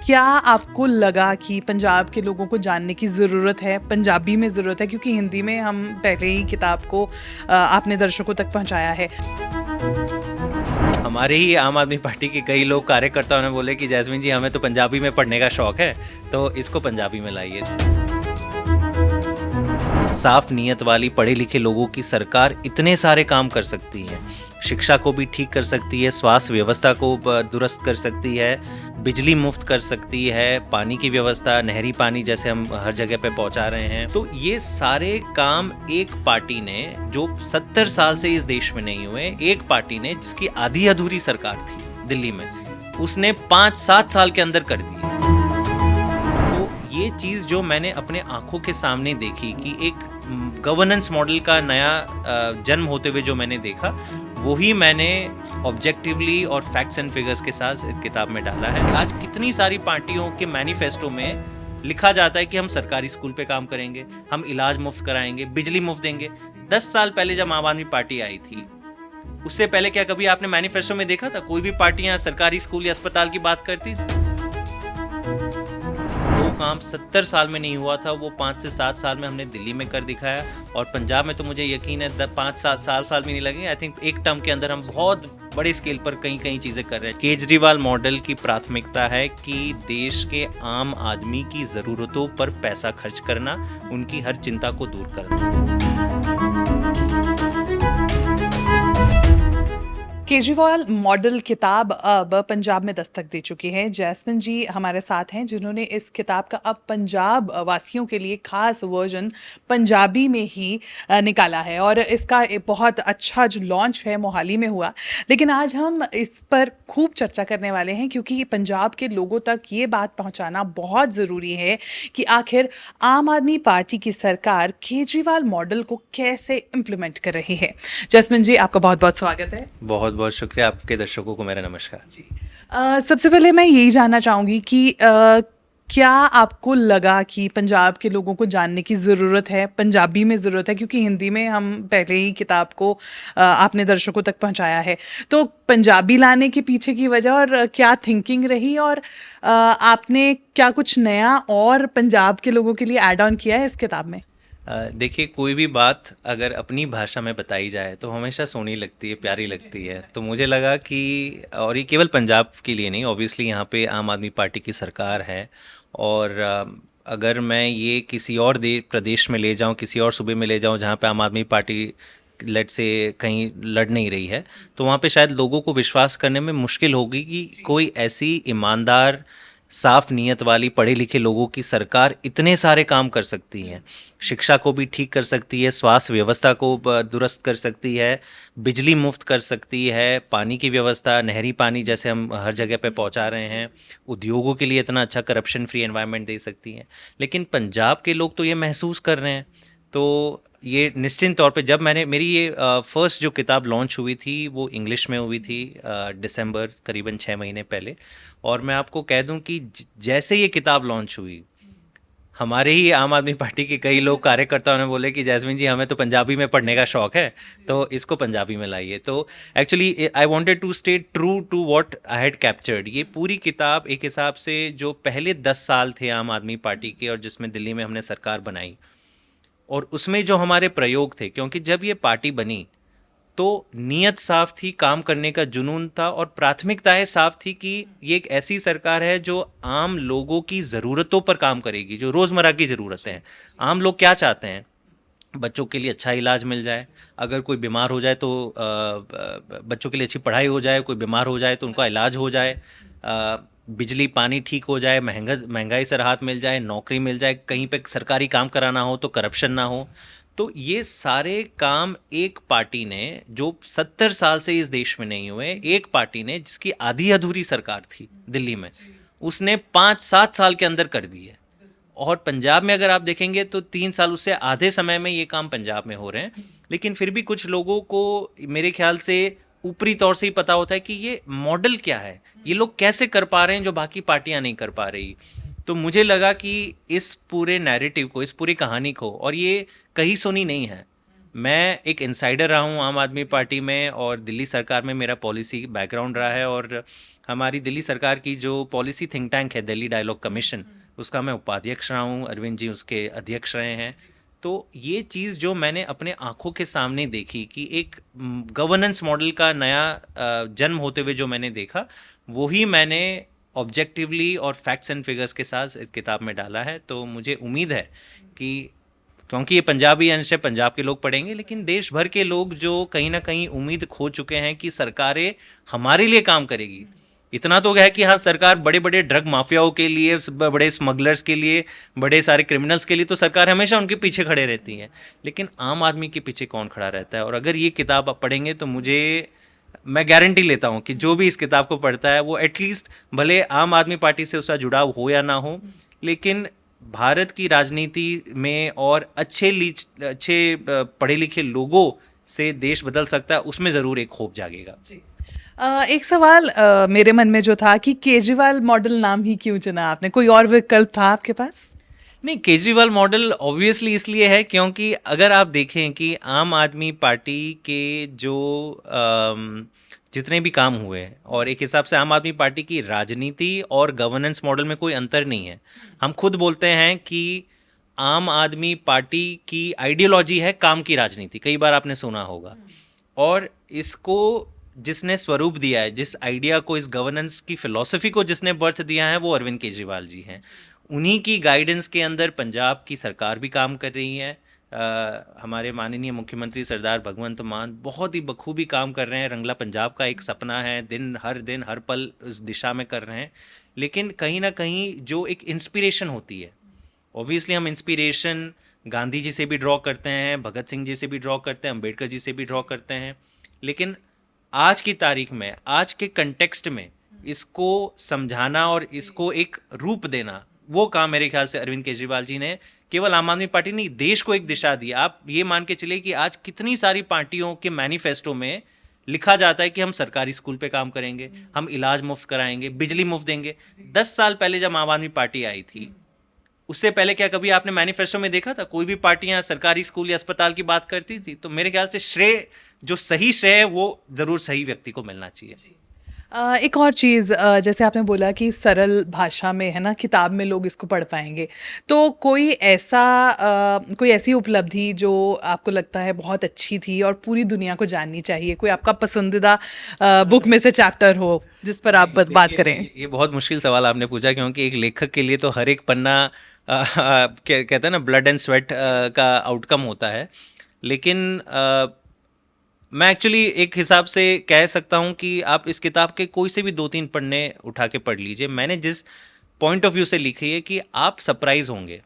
क्या आपको लगा कि पंजाब के लोगों को जानने की ज़रूरत है, पंजाबी में ज़रूरत है, क्योंकि हिंदी में हम पहले ही किताब को आपने दर्शकों तक पहुंचाया है। हमारे ही आम आदमी पार्टी के कई लोग कार्यकर्ताओं ने बोले कि जैस्मिन जी हमें तो पंजाबी में पढ़ने का शौक है, तो इसको पंजाबी में लाइए। साफ नीयत वाली पढ़े लिखे लोगों की सरकार इतने सारे काम कर सकती है। शिक्षा को भी ठीक कर सकती है, स्वास्थ्य व्यवस्था को दुरुस्त कर सकती है, बिजली मुफ्त कर सकती है, पानी की व्यवस्था, नहरी पानी जैसे हम हर जगह पे पहुंचा रहे हैं। तो ये सारे काम एक पार्टी ने, जो 70 साल से इस देश में नहीं हुए, एक पार्टी ने जिसकी आधी अधूरी सरकार थी दिल्ली में, उसने 5-7 साल के अंदर कर दी। ये चीज़ जो मैंने अपने आंखों के सामने देखी कि एक गवर्नेंस मॉडल का नया जन्म होते हुए जो मैंने देखा, वही मैंने ऑब्जेक्टिवली और फैक्ट्स एंड फिगर्स के साथ इस किताब में डाला है। आज कितनी सारी पार्टियों के मैनिफेस्टो में लिखा जाता है कि हम सरकारी स्कूल पे काम करेंगे, हम इलाज मुफ्त कराएंगे, बिजली मुफ्त देंगे। 10 साल पहले जब आम आदमी पार्टी आई थी, उससे पहले क्या कभी आपने मैनिफेस्टो में देखा था कोई भी पार्टियां सरकारी स्कूल या अस्पताल की बात करती? काम 70 साल में नहीं हुआ था, वो 5 से 7 साल में हमने दिल्ली में कर दिखाया। और पंजाब में तो मुझे यकीन है 5-7 साल भी नहीं लगेंगे। आई थिंक एक टर्म के अंदर हम बहुत बड़े स्केल पर कई चीजें कर रहे हैं। केजरीवाल मॉडल की प्राथमिकता है कि देश के आम आदमी की जरूरतों पर पैसा खर्च करना, उनकी हर चिंता को दूर करना। केजरीवाल मॉडल किताब अब पंजाब में दस्तक दे चुकी है। जैस्मिन जी हमारे साथ हैं, जिन्होंने इस किताब का अब पंजाब वासियों के लिए खास वर्जन पंजाबी में ही निकाला है और इसका एक बहुत अच्छा जो लॉन्च है मोहाली में हुआ। लेकिन आज हम इस पर खूब चर्चा करने वाले हैं, क्योंकि पंजाब के लोगों तक ये बात पहुंचाना बहुत ज़रूरी है कि आखिर आम आदमी पार्टी की सरकार केजरीवाल मॉडल को कैसे इम्प्लीमेंट कर रही है। जैस्मिन जी, आपका बहुत बहुत स्वागत है। बहुत बहुत शुक्रिया। आपके दर्शकों को मेरा नमस्कार जी। सबसे पहले मैं यही जानना चाहूँगी कि क्या आपको लगा कि पंजाब के लोगों को जानने की ज़रूरत है, पंजाबी में ज़रूरत है, क्योंकि हिंदी में हम पहले ही किताब को आपने दर्शकों तक पहुंचाया है। तो पंजाबी लाने के पीछे की वजह और क्या थिंकिंग रही, और आपने क्या कुछ नया और पंजाब के लोगों के लिए ऐड ऑन किया है इस किताब में? देखिए, कोई भी बात अगर अपनी भाषा में बताई जाए तो हमेशा सोहनी लगती है, प्यारी लगती है। तो मुझे लगा कि, और ये केवल पंजाब के लिए नहीं, ऑब्वियसली यहाँ पे आम आदमी पार्टी की सरकार है, और अगर मैं ये किसी और प्रदेश में ले जाऊँ, किसी और सूबे में ले जाऊँ जहाँ पे आम आदमी पार्टी लेट से कहीं लड़ नहीं रही है, तो वहाँ पे शायद लोगों को विश्वास करने में मुश्किल होगी कि कोई ऐसी ईमानदार, साफ नीयत वाली पढ़े लिखे लोगों की सरकार इतने सारे काम कर सकती है। शिक्षा को भी ठीक कर सकती है, स्वास्थ्य व्यवस्था को दुरुस्त कर सकती है, बिजली मुफ्त कर सकती है, पानी की व्यवस्था, नहरी पानी जैसे हम हर जगह पे पहुंचा रहे हैं, उद्योगों के लिए इतना अच्छा करप्शन फ्री एनवायरनमेंट दे सकती है। लेकिन पंजाब के लोग तो ये महसूस कर रहे हैं। तो ये निश्चित तौर पे, जब मेरी ये फर्स्ट जो किताब लॉन्च हुई थी वो इंग्लिश में हुई थी दिसंबर, करीबन 6 महीने पहले। और मैं आपको कह दूं कि जैसे ये किताब लॉन्च हुई, हमारे ही आम आदमी पार्टी के कई लोग कार्यकर्ताओं ने बोले कि जैस्मिन जी हमें तो पंजाबी में पढ़ने का शौक है, तो इसको पंजाबी में लाइए। तो actually I wanted to stay true to what I had captured. ये पूरी किताब एक हिसाब से जो पहले 10 साल थे आम आदमी पार्टी के, और जिसमें दिल्ली में हमने सरकार बनाई, और उसमें जो हमारे प्रयोग थे, क्योंकि जब ये पार्टी बनी तो नीयत साफ थी, काम करने का जुनून था, और प्राथमिकताएं साफ थी कि ये एक ऐसी सरकार है जो आम लोगों की ज़रूरतों पर काम करेगी, जो रोज़मर्रा की ज़रूरतें हैं। आम लोग क्या चाहते हैं? बच्चों के लिए अच्छा इलाज मिल जाए, अगर कोई बीमार हो जाए तो बच्चों के लिए अच्छी पढ़ाई हो जाए, कोई बीमार हो जाए तो उनका इलाज हो जाए, बिजली पानी ठीक हो जाए, महंगाई से राहत मिल जाए, नौकरी मिल जाए, कहीं पे सरकारी काम कराना हो तो करप्शन ना हो। तो ये सारे काम एक पार्टी ने, जो 70 साल से इस देश में नहीं हुए, एक पार्टी ने जिसकी आधी अधूरी सरकार थी दिल्ली में, उसने 5-7 साल के अंदर कर दी है। और पंजाब में अगर आप देखेंगे तो 3 साल, उससे आधे समय में ये काम पंजाब में हो रहे हैं। लेकिन फिर भी कुछ लोगों को मेरे ख्याल से ऊपरी तौर से ही पता होता है कि ये मॉडल क्या है, ये लोग कैसे कर पा रहे हैं जो बाकी पार्टियां नहीं कर पा रही। तो मुझे लगा कि इस पूरे नैरेटिव को, इस पूरी कहानी को, और ये कहीं सुनी नहीं है, मैं एक इनसाइडर रहा हूँ आम आदमी पार्टी में, और दिल्ली सरकार में मेरा पॉलिसी बैकग्राउंड रहा है, और हमारी दिल्ली सरकार की जो पॉलिसी थिंक टैंक है दिल्ली डायलॉग कमीशन, उसका मैं उपाध्यक्ष रहा हूँ, अरविंद जी उसके अध्यक्ष रहे हैं। तो ये चीज़ जो मैंने अपने आंखों के सामने देखी कि एक गवर्नेंस मॉडल का नया जन्म होते हुए जो मैंने देखा, वही मैंने ऑब्जेक्टिवली और फैक्ट्स एंड फिगर्स के साथ इस किताब में डाला है। तो मुझे उम्मीद है कि, क्योंकि ये पंजाबी अंश है, पंजाब के लोग पढ़ेंगे, लेकिन देश भर के लोग जो कहीं ना कहीं उम्मीद खो चुके हैं कि सरकारें हमारे लिए काम करेगी। इतना तो है कि हाँ, सरकार बड़े बड़े ड्रग माफियाओं के लिए, बड़े स्मगलर्स के लिए, बड़े सारे क्रिमिनल्स के लिए तो सरकार हमेशा उनके पीछे खड़े रहती है, लेकिन आम आदमी के पीछे कौन खड़ा रहता है? और अगर ये किताब आप पढ़ेंगे तो मैं गारंटी लेता हूँ कि जो भी इस किताब को पढ़ता है वो एटलीस्ट, भले आम आदमी पार्टी से उसका जुड़ाव हो या ना हो, लेकिन भारत की राजनीति में और अच्छे पढ़े लिखे लोगों से देश बदल सकता है, उसमें ज़रूर एक होप जागेगा। एक सवाल मेरे मन में जो था कि केजरीवाल मॉडल नाम ही क्यों चुना आपने? कोई और विकल्प था आपके पास? नहीं, केजरीवाल मॉडल ऑब्वियसली इसलिए है क्योंकि अगर आप देखें कि आम आदमी पार्टी के जो जितने भी काम हुए हैं, और एक हिसाब से आम आदमी पार्टी की राजनीति और गवर्नेंस मॉडल में कोई अंतर नहीं है। हम खुद बोलते हैं कि आम आदमी पार्टी की आइडियोलॉजी है काम की राजनीति, कई बार आपने सुना होगा, और इसको जिसने स्वरूप दिया है, जिस आइडिया को, इस गवर्नेंस की फिलॉसफी को जिसने बर्थ दिया है, वो अरविंद केजरीवाल जी हैं। उन्हीं की गाइडेंस के अंदर पंजाब की सरकार भी काम कर रही है। हमारे माननीय मुख्यमंत्री सरदार भगवंत मान बहुत ही बखूबी काम कर रहे हैं। रंगला पंजाब का एक सपना है, दिन हर पल उस दिशा में कर रहे हैं। लेकिन कहीं ना कहीं जो एक इंस्पिरेशन होती है, ऑब्वियसली हम इंस्पिरेशन गांधी जी से भी ड्रॉ करते हैं, भगत सिंह जी से भी ड्रॉ करते हैं, अम्बेडकर जी से भी ड्रॉ करते हैं, लेकिन आज की तारीख में, आज के कंटेक्स्ट में इसको समझाना और इसको एक रूप देना, वो काम मेरे ख्याल से अरविंद केजरीवाल जी ने केवल आम आदमी पार्टी नहीं, देश को एक दिशा दी। आप ये मान के चलिए कि आज कितनी सारी पार्टियों के मैनिफेस्टो में लिखा जाता है कि हम सरकारी स्कूल पे काम करेंगे, हम इलाज मुफ्त कराएंगे, बिजली मुफ्त देंगे। 10 साल पहले जब आम आदमी पार्टी आई थी, उससे पहले क्या कभी आपने मैनिफेस्टो में देखा था कोई भी पार्टियां सरकारी स्कूल या अस्पताल की बात करती थी? तो मेरे ख्याल से श्रेय, जो सही श्रेय है, वो जरूर सही व्यक्ति को मिलना चाहिए। एक और चीज़, जैसे आपने बोला कि सरल भाषा में है ना, किताब में लोग इसको पढ़ पाएंगे, तो कोई ऐसी उपलब्धि जो आपको लगता है बहुत अच्छी थी और पूरी दुनिया को जाननी चाहिए? कोई आपका पसंदीदा बुक में से चैप्टर हो जिस पर आप बात करें? ये बहुत मुश्किल सवाल आपने पूछा, क्योंकि एक लेखक के लिए तो हर एक पन्ना कहते हैं ना, ब्लड एंड स्वेट का आउटकम होता है। लेकिन मैं एक्चुअली एक हिसाब से कह सकता हूँ कि आप इस किताब के कोई से भी 2-3 पन्ने उठा के पढ़ लीजिए। मैंने जिस पॉइंट ऑफ व्यू से लिखी है कि आप सरप्राइज होंगे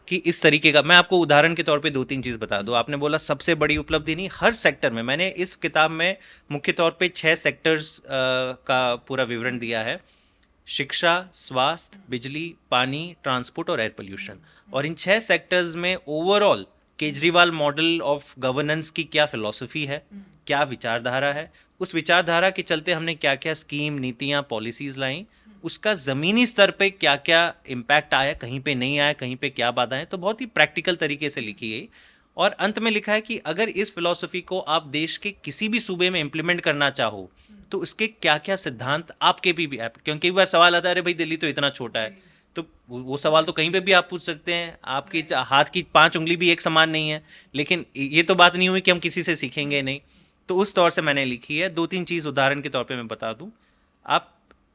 कि इस तरीके का, मैं आपको उदाहरण के तौर पे 2-3 चीज़ बता दूँ। आपने बोला सबसे बड़ी उपलब्धि, नहीं, हर सेक्टर में मैंने इस किताब में मुख्य तौर पे 6 सेक्टर्स का पूरा विवरण दिया है। शिक्षा, स्वास्थ्य, बिजली, पानी, ट्रांसपोर्ट और एयर पोल्यूशन। और इन 6 सेक्टर्स में overall Kejriwal model of governance की क्या फिलॉसफी है, क्या विचारधारा है, उस विचारधारा के चलते हमने क्या क्या स्कीम, नीतियां, पॉलिसीज लाई, उसका ज़मीनी स्तर पे क्या क्या इम्पैक्ट आया, कहीं पे नहीं आया, कहीं पे क्या बाधाएं। तो बहुत ही प्रैक्टिकल तरीके से लिखी गई, और अंत में लिखा है कि अगर इस फिलॉसफी को आप देश के किसी भी सूबे में इम्प्लीमेंट करना चाहो तो उसके क्या क्या सिद्धांत आपके भी क्योंकि एक बार सवाल आता है, अरे भाई दिल्ली तो इतना छोटा है, तो वो सवाल तो कहीं पे भी आप पूछ सकते हैं। आपकी हाथ की 5 उंगली भी एक समान नहीं है, लेकिन ये तो बात नहीं हुई कि हम किसी से सीखेंगे नहीं। तो उस तौर से मैंने लिखी है। 2-3 चीज़ उदाहरण के तौर पे मैं बता दूं।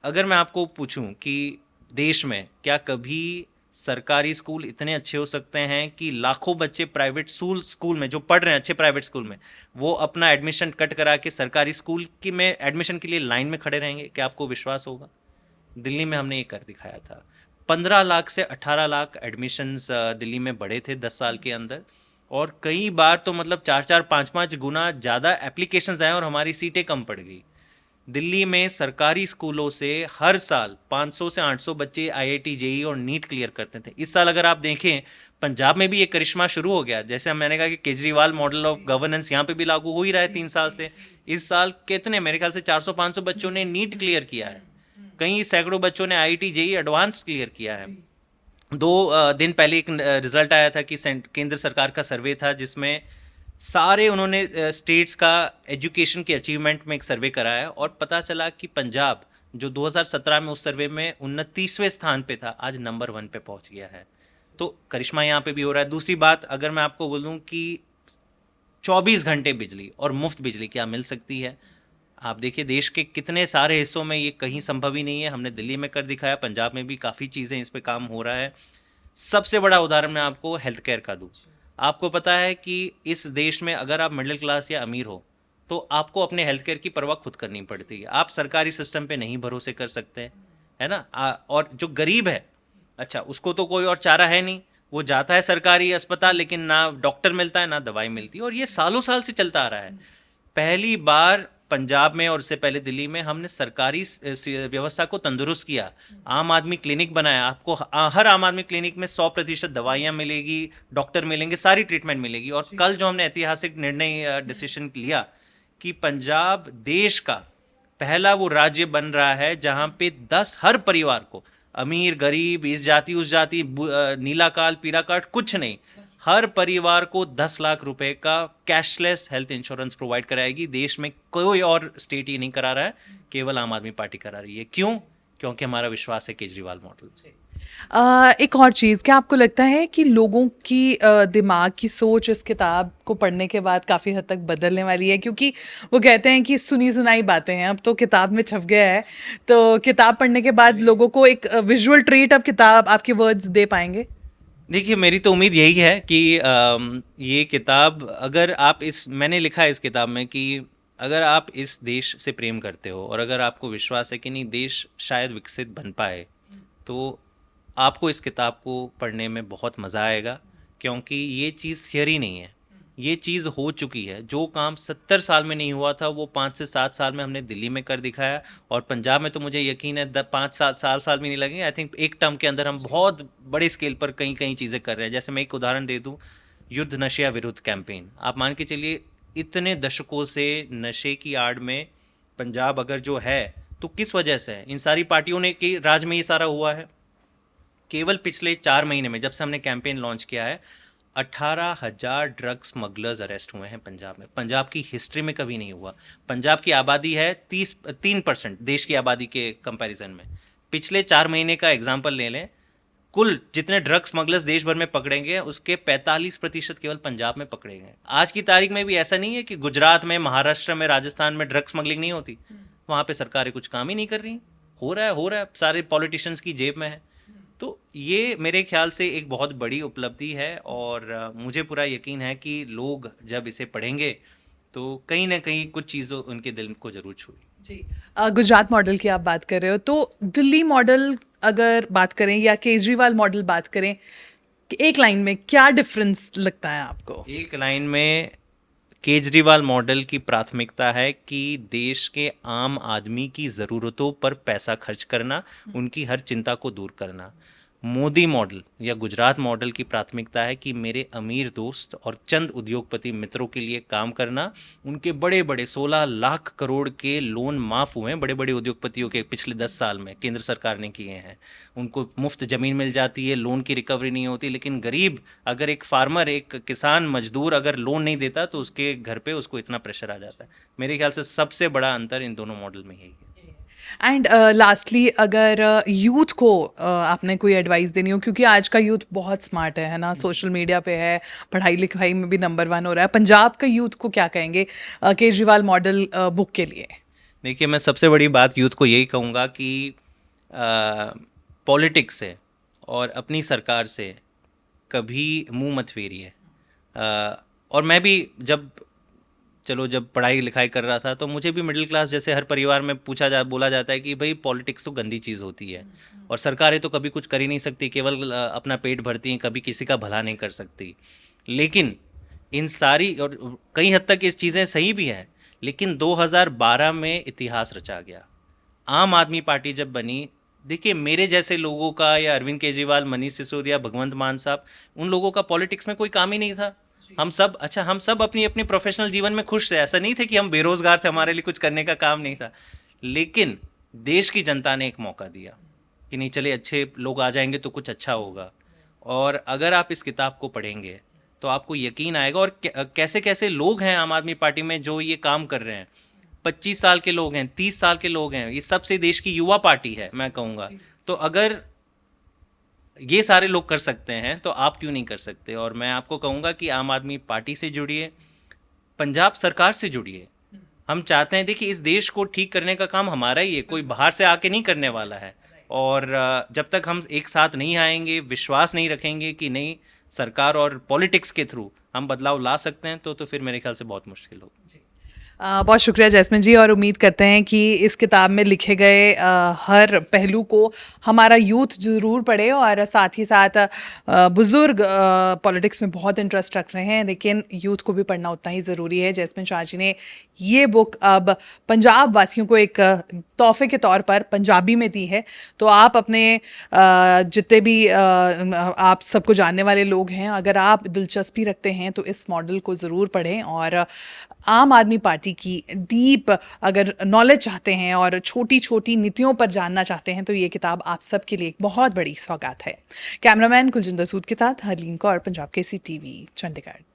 अगर मैं आपको पूछूं कि देश में क्या कभी सरकारी स्कूल इतने अच्छे हो सकते हैं कि लाखों बच्चे प्राइवेट स्कूल में जो पढ़ रहे हैं, अच्छे प्राइवेट स्कूल में, वो अपना एडमिशन कट करा के सरकारी स्कूल की में एडमिशन के लिए लाइन में खड़े रहेंगे? क्या आपको विश्वास होगा? दिल्ली में हमने ये कर दिखाया था। 15 लाख से 18 लाख एडमिशन्स दिल्ली में बढ़े थे 10 साल के अंदर, और कई बार तो मतलब 4-4, 5-5 गुना ज़्यादा एप्लीकेशंस आए और हमारी सीटें कम पड़ गई। दिल्ली में सरकारी स्कूलों से हर साल 500 से 800 बच्चे आईआईटी, जेईई और नीट क्लियर करते थे। इस साल अगर आप देखें, पंजाब में भी ये करिश्मा शुरू हो गया। जैसे मैंने कहा कि केजरीवाल मॉडल ऑफ गवर्नेंस यहाँ पे भी लागू हो ही रहा है 3 साल से। इस साल कितने, मेरे ख्याल से 400-500 बच्चों ने नीट क्लियर किया है, कई सैकड़ों बच्चों ने आईआईटी, जेईई एडवांस क्लियर किया है। 2 दिन पहले एक रिजल्ट आया था कि केंद्र सरकार का सर्वे था जिसमें सारे उन्होंने स्टेट्स का एजुकेशन के अचीवमेंट में एक सर्वे कराया और पता चला कि पंजाब जो 2017 में उस सर्वे में 29वें स्थान पे था, आज नंबर 1 पे पहुंच गया है। तो करिश्मा यहाँ पे भी हो रहा है। दूसरी बात, अगर मैं आपको बोलूँ कि 24 घंटे बिजली और मुफ्त बिजली क्या मिल सकती है, आप देखिए देश के कितने सारे हिस्सों में ये कहीं संभव ही नहीं है। हमने दिल्ली में कर दिखाया, पंजाब में भी काफ़ी चीज़ें इस पे काम हो रहा है। सबसे बड़ा उदाहरण मैं आपको हेल्थ केयर का दूँ। आपको पता है कि इस देश में अगर आप मिडिल क्लास या अमीर हो तो आपको अपने हेल्थ केयर की परवाह खुद करनी पड़ती है। आप सरकारी सिस्टम पे नहीं भरोसे कर सकते हैं, है ना। और जो गरीब है, अच्छा उसको तो कोई और चारा है नहीं, वो जाता है सरकारी अस्पताल, लेकिन ना डॉक्टर मिलता है ना दवाई मिलती है, और ये सालों साल से चलता आ रहा है। पहली बार पंजाब में और उससे पहले दिल्ली में हमने सरकारी व्यवस्था को तंदुरुस्त किया। आम आदमी क्लिनिक बनाया, आपको हर आम आदमी क्लिनिक में 100% दवाइयाँ मिलेगी, डॉक्टर मिलेंगे, सारी ट्रीटमेंट मिलेगी। और कल जो हमने ऐतिहासिक निर्णय डिसीजन लिया कि पंजाब देश का पहला वो राज्य बन रहा है जहाँ पे 10 हर परिवार को, अमीर गरीब इस जाति उस जाति, नीला कार्ड पीला कार्ड कुछ नहीं, हर परिवार को 10 लाख रुपए का कैशलेस हेल्थ इंश्योरेंस प्रोवाइड कराएगी। देश में कोई और स्टेट ये नहीं करा रहा है, केवल आम आदमी पार्टी करा रही है। क्यों? क्योंकि हमारा विश्वास है केजरीवाल मॉडल। एक और चीज़, क्या आपको लगता है कि लोगों की दिमाग की सोच इस किताब को पढ़ने के बाद काफ़ी हद तक बदलने वाली है? क्योंकि वो कहते हैं कि सुनी सुनाई बातें हैं, अब तो किताब में छप गया है, तो किताब पढ़ने के बाद लोगों को एक विजुअल ट्रीट अब किताब आपके वर्ड्स दे पाएंगे? देखिए मेरी तो उम्मीद यही है कि ये किताब, अगर आप मैंने लिखा है इस किताब में कि अगर आप इस देश से प्रेम करते हो और अगर आपको विश्वास है कि नहीं देश शायद विकसित बन पाए, तो आपको इस किताब को पढ़ने में बहुत मज़ा आएगा। क्योंकि ये चीज़ थियरी नहीं है, ये चीज़ हो चुकी है। जो काम 70 साल में नहीं हुआ था वो 5 से 7 साल में हमने दिल्ली में कर दिखाया। और पंजाब में तो मुझे यकीन है 5-7 साल भी नहीं लगेंगे। आई थिंक एक टर्म के अंदर हम बहुत बड़े स्केल पर कई कई चीज़ें कर रहे हैं। जैसे मैं एक उदाहरण दे दूँ, युद्ध नशे विरुद्ध कैंपेन, आप मान के चलिए इतने दशकों से नशे की आड़ में पंजाब अगर जो है तो किस वजह से है? इन सारी पार्टियों ने कि राज में ये सारा हुआ है। केवल पिछले 4 महीने में जब से हमने कैंपेन लॉन्च किया है, 18,000 ड्रग स्मगलर्स अरेस्ट हुए हैं पंजाब में। पंजाब की हिस्ट्री में कभी नहीं हुआ। पंजाब की आबादी है 3% देश की आबादी के कंपैरिजन में। पिछले 4 महीने का एग्जाम्पल ले लें, कुल जितने ड्रग स्मगलर्स देश भर में पकड़ेंगे उसके 45% केवल पंजाब में पकड़ेंगे। आज की तारीख में भी ऐसा नहीं है कि गुजरात में, महाराष्ट्र में, राजस्थान में ड्रग स्मगलिंग नहीं होती। वहाँ पे सरकारें कुछ काम ही नहीं कर रही। हो रहा है, सारे पॉलिटिशियंस की जेब में है। तो ये मेरे ख्याल से एक बहुत बड़ी उपलब्धि है और मुझे पूरा यकीन है कि लोग जब इसे पढ़ेंगे तो कहीं ना कहीं कुछ चीज़ों उनके दिल को जरूर छुई। जी। गुजरात मॉडल की आप बात कर रहे हो, तो दिल्ली मॉडल अगर बात करें या केजरीवाल मॉडल बात करें, एक लाइन में क्या डिफरेंस लगता है आपको? एक लाइन में, केजरीवाल मॉडल की प्राथमिकता है कि देश के आम आदमी की ज़रूरतों पर पैसा खर्च करना, उनकी हर चिंता को दूर करना। मोदी मॉडल या गुजरात मॉडल की प्राथमिकता है कि मेरे अमीर दोस्त और चंद उद्योगपति मित्रों के लिए काम करना। उनके बड़े बड़े 16 लाख करोड़ के लोन माफ़ हुए हैं बड़े बड़े उद्योगपतियों के पिछले 10 साल में, केंद्र सरकार ने किए हैं। उनको मुफ्त ज़मीन मिल जाती है, लोन की रिकवरी नहीं होती। लेकिन गरीब, अगर एक फार्मर, एक किसान मजदूर अगर लोन नहीं देता तो उसके घर पे उसको इतना प्रेशर आ जाता है। मेरे ख्याल से सबसे बड़ा अंतर इन दोनों मॉडल में यही है। एंड लास्टली, अगर यूथ को आपने कोई एडवाइस देनी हो, क्योंकि आज का यूथ बहुत स्मार्ट है ना, सोशल मीडिया पे है, पढ़ाई लिखाई में भी नंबर 1 हो रहा है, पंजाब का यूथ को क्या कहेंगे केजरीवाल मॉडल बुक के लिए? देखिए मैं सबसे बड़ी बात यूथ को यही कहूँगा कि पॉलिटिक्स से और अपनी सरकार से कभी मुंह मत फेरिए। और मैं भी जब पढ़ाई लिखाई कर रहा था तो मुझे भी मिडिल क्लास जैसे हर परिवार में बोला जाता है कि भाई पॉलिटिक्स तो गंदी चीज़ होती है और सरकारें तो कभी कुछ कर ही नहीं सकती, केवल अपना पेट भरती हैं, कभी किसी का भला नहीं कर सकती। लेकिन इन सारी, और कई हद तक इस चीज़ें सही भी हैं, लेकिन 2012 में इतिहास रचा गया। आम आदमी पार्टी जब बनी, देखिए मेरे जैसे लोगों का या अरविंद केजरीवाल, मनीष सिसोदिया, भगवंत मान साहब, उन लोगों का पॉलिटिक्स में कोई काम ही नहीं था। हम सब अपनी अपनी प्रोफेशनल जीवन में खुश थे। ऐसा नहीं थे कि हम बेरोजगार थे, हमारे लिए कुछ करने का काम नहीं था। लेकिन देश की जनता ने एक मौका दिया कि नहीं चले, अच्छे लोग आ जाएंगे तो कुछ अच्छा होगा। और अगर आप इस किताब को पढ़ेंगे तो आपको यकीन आएगा। और कैसे कैसे लोग हैं आम आदमी पार्टी में जो ये काम कर रहे हैं। 25 साल के लोग हैं, 30 साल के लोग हैं, ये सबसे देश की युवा पार्टी है मैं कहूँगा। तो अगर ये सारे लोग कर सकते हैं तो आप क्यों नहीं कर सकते। और मैं आपको कहूँगा कि आम आदमी पार्टी से जुड़िए, पंजाब सरकार से जुड़िए। हम चाहते हैं, देखिए इस देश को ठीक करने का काम हमारा ही है, कोई बाहर से आके नहीं करने वाला है। और जब तक हम एक साथ नहीं आएंगे, विश्वास नहीं रखेंगे कि नहीं सरकार और पॉलिटिक्स के थ्रू हम बदलाव ला सकते हैं, तो फिर मेरे ख्याल से बहुत मुश्किल होगा। बहुत शुक्रिया जैस्मिन जी, और उम्मीद करते हैं कि इस किताब में लिखे गए हर पहलू को हमारा यूथ ज़रूर पढ़े, और साथ ही साथ बुज़ुर्ग पॉलिटिक्स में बहुत इंटरेस्ट रख रहे हैं लेकिन यूथ को भी पढ़ना उतना ही ज़रूरी है। जैस्मिन शाह जी ने ये बुक अब पंजाब वासियों को एक तोहफे के तौर पर पंजाबी में दी है। तो आप अपने जितने भी आप सबको जानने वाले लोग हैं, अगर आप दिलचस्पी रखते हैं तो इस मॉडल को ज़रूर पढ़ें, और आम आदमी पार्टी की डीप अगर नॉलेज चाहते हैं और छोटी छोटी नीतियों पर जानना चाहते हैं तो ये किताब आप सबके लिए एक बहुत बड़ी सौगात है। कैमरामैन कुलजिंदर सूद के साथ हरलीन कौर, पंजाब केसरी टीवी, चंडीगढ़।